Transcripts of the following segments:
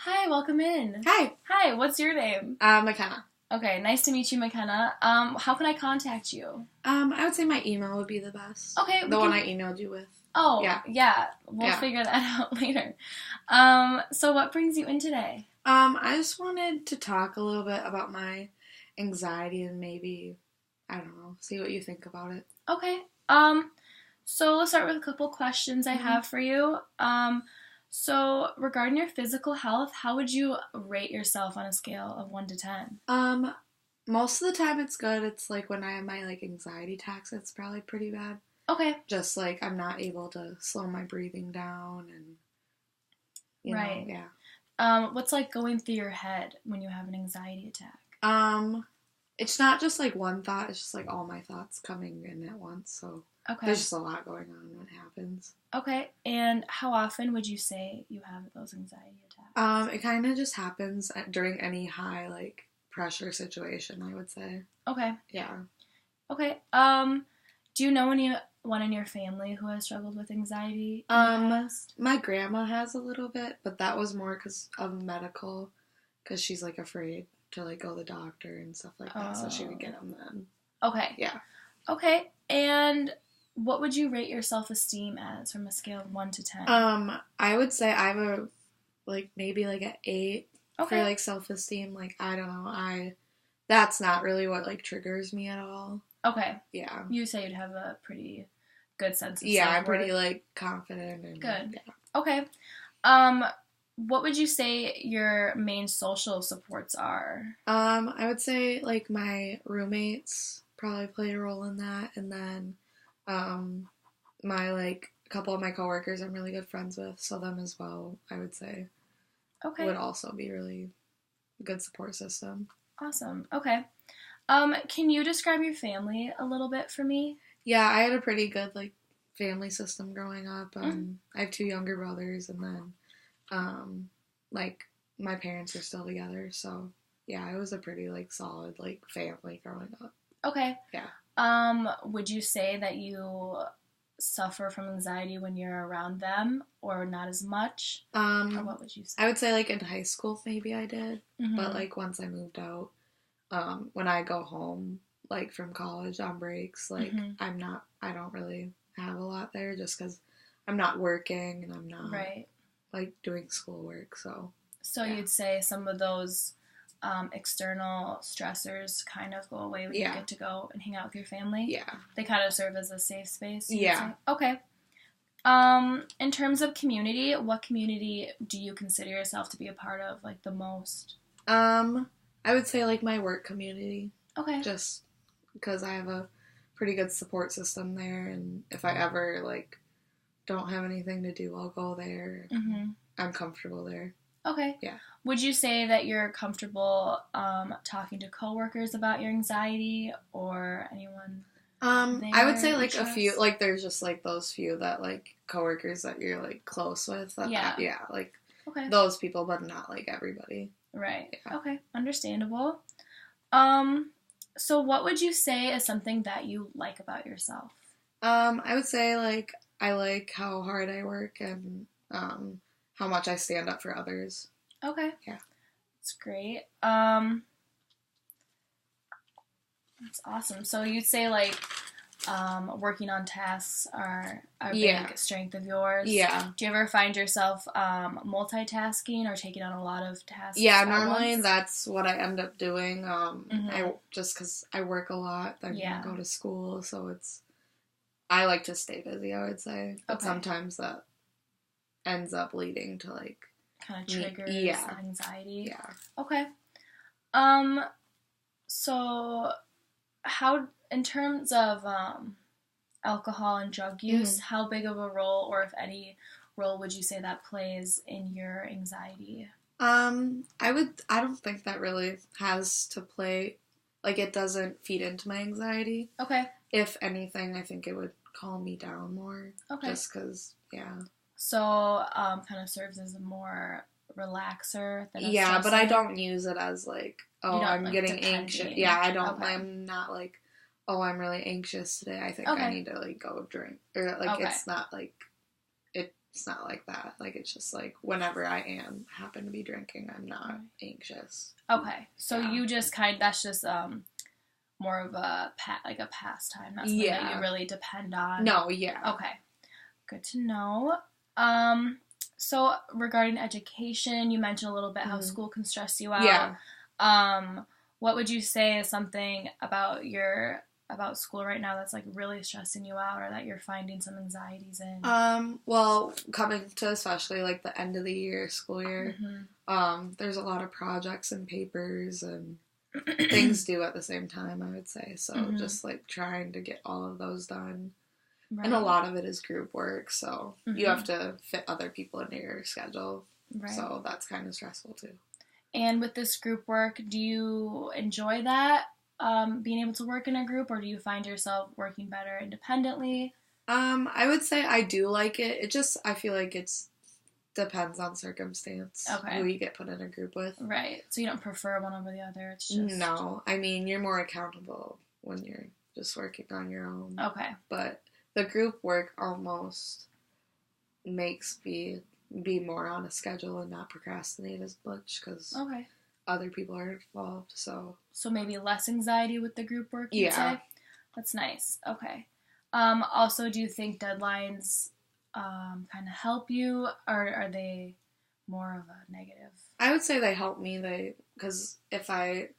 Hi, welcome in. Hi. Hi, what's your name? MacKenna. Okay, nice to meet you, McKenna. How can I contact you? I would say my email would be the best. Okay. The one I emailed you with. Oh, yeah. We'll figure that out later. So what brings you in today? I just wanted to talk a little bit about my anxiety and maybe, I don't know, see what you think about it. Okay. So let's start with a couple questions I have for you. So regarding your physical health, how would you rate yourself on a scale of 1 to 10? Most of the time it's good. It's like when I have my anxiety attacks, it's probably pretty bad. Okay. Just I'm not able to slow my breathing down and you know, yeah. What's going through your head when you have an anxiety attack? It's not just one thought, it's just all my thoughts coming in at once, so there's just a lot going on when it happens. Okay, and how often would you say you have those anxiety attacks? It kind of just happens during any high, pressure situation, I would say. Okay. Yeah. Okay, do you know anyone in your family who has struggled with anxiety in the past? My grandma has a little bit, but that was more because of medical, because she's, afraid to, go to the doctor and stuff like that, so she would get them then. Okay. Yeah. Okay, and what would you rate your self-esteem as from a scale of 1 to 10? I would say I have a, maybe an 8 okay. for, self-esteem. I don't know, that's not really what, triggers me at all. Okay. Yeah. You say you'd have a pretty good sense of yeah, self-worth. I'm pretty, confident. And, good. Yeah. Okay. What would you say your main social supports are? I would say, my roommates probably play a role in that, and then, my, a couple of my coworkers I'm really good friends with, so them as well, I would say, would also be really good support system. Awesome. Okay. Can you describe your family a little bit for me? Yeah, I had a pretty good, family system growing up. I have 2 younger brothers, and then, my parents are still together, so, yeah, it was a pretty, solid, family growing up. Okay. Yeah. Would you say that you suffer from anxiety when you're around them, or not as much? Or what would you say? I would say, in high school, maybe I did, but, once I moved out, when I go home, from college on breaks, I don't really have a lot there, just because I'm not working, and I'm not, doing schoolwork, so. So yeah. You'd say some of those external stressors kind of go away when you get to go and hang out with your family? Yeah. They kind of serve as a safe space? Yeah. Okay. In terms of community, what community do you consider yourself to be a part of, the most? I would say, my work community. Okay. Just because I have a pretty good support system there, and if I ever, don't have anything to do, I'll go there. I'm comfortable there. Okay. Yeah. Would you say that you're comfortable talking to coworkers about your anxiety, or anyone I would say, a few, there's just, those few that, coworkers that you're, close with. Okay. Those people, but not, everybody. Right. Yeah. Okay. Understandable. So what would you say is something that you like about yourself? I would say, I like how hard I work and, how much I stand up for others. Okay. Yeah. That's great. That's awesome. So you'd say, working on tasks are a big strength of yours? Yeah. Do you ever find yourself multitasking or taking on a lot of tasks? Yeah, normally that's what I end up doing. I just because I work a lot, I go to school, so I like to stay busy, I would say. But sometimes that ends up leading to, kind of triggers anxiety? Yeah. Okay. So how, in terms of alcohol and drug use, how big of a role, or if any role, would you say that plays in your anxiety? I don't think that really has to play, it doesn't feed into my anxiety. Okay. If anything, I think it would calm me down more. Okay. Just because, yeah. So, kind of serves as a more relaxer than a yeah, stressor? but I don't use it as, I'm getting anxious. Yeah, I don't, Okay. I'm not, I'm really anxious today. I think I need to, go drink. Or, it's not, it's not like that. Like, it's just, like, whenever I happen to be drinking, I'm not anxious. Okay. So you just that's just, more of a, pastime. Not something that you really depend on. No, yeah. Okay. Good to know. So regarding education, you mentioned a little bit how school can stress you out. Yeah. What would you say is something about school right now that's, like, really stressing you out, or that you're finding some anxieties in? Well, coming to especially, like, the end of the year, school year, there's a lot of projects and papers and things due at the same time, I would say. So just, like, trying to get all of those done. Right. And a lot of it is group work, so you have to fit other people into your schedule. Right. So that's kind of stressful, too. And with this group work, do you enjoy that, being able to work in a group, or do you find yourself working better independently? I would say I do like it. I feel like it's depends on circumstance. Okay. Who you get put in a group with. Right. So you don't prefer one over the other, it's just... No. I mean, you're more accountable when you're just working on your own. Okay. But the group work almost makes me be more on a schedule and not procrastinate as much, because other people are involved, so maybe less anxiety with the group work, you'd say? That's nice. Okay. Also, do you think deadlines kind of help you, or are they more of a negative? I would say they help me, because if I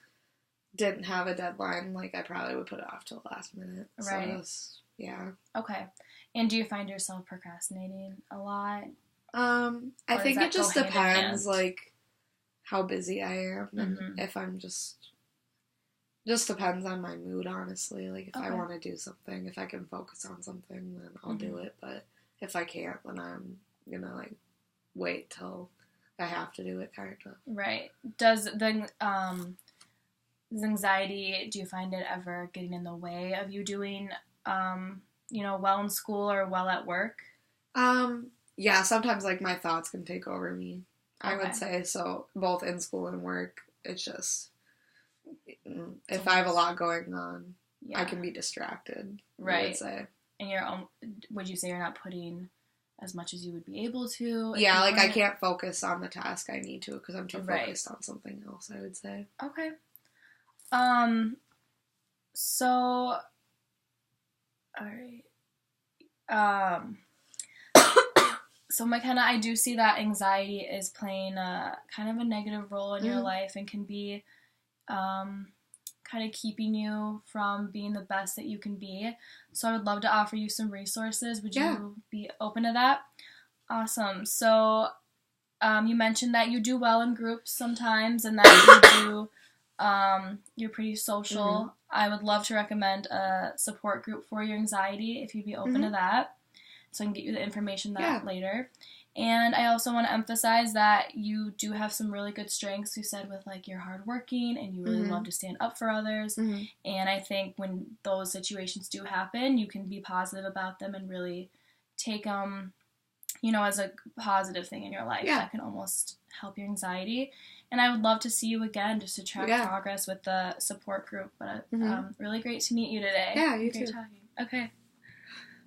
didn't have a deadline, like, I probably would put it off till the last minute. Right. So yeah. Okay. And do you find yourself procrastinating a lot? I think it just depends, like, how busy I am, and if I'm just depends on my mood, honestly. Like, if I want to do something, if I can focus on something, then I'll do it, but if I can't, then I'm gonna, like, wait till I have to do it, kind of. Right. Does anxiety, do you find it ever getting in the way of you doing, well in school or well at work? Yeah, sometimes, like, my thoughts can take over me, I would say. So, both in school and work, it's just, if I have a lot going on, I can be distracted, right. I would say. And would you say you're not putting as much as you would be able to? Yeah, like, I can't focus on the task I need to, because I'm too focused on something else, I would say. Okay. So, alright. So, MacKenna, I do see that anxiety is playing kind of a negative role in your life, and can be kind of keeping you from being the best that you can be. So I would love to offer you some resources. Would you be open to that? Awesome. So you mentioned that you do well in groups sometimes, and that you're pretty social. I would love to recommend a support group for your anxiety, if you'd be open to that. So I can get you the information later. And I also want to emphasize that you do have some really good strengths, you said, with, like, you're hardworking and you really love to stand up for others. And I think when those situations do happen, you can be positive about them and really take them, as a positive thing in your life that can almost help your anxiety. And I would love to see you again, just to track progress with the support group. But really great to meet you today. Yeah, you too. Talking. Okay.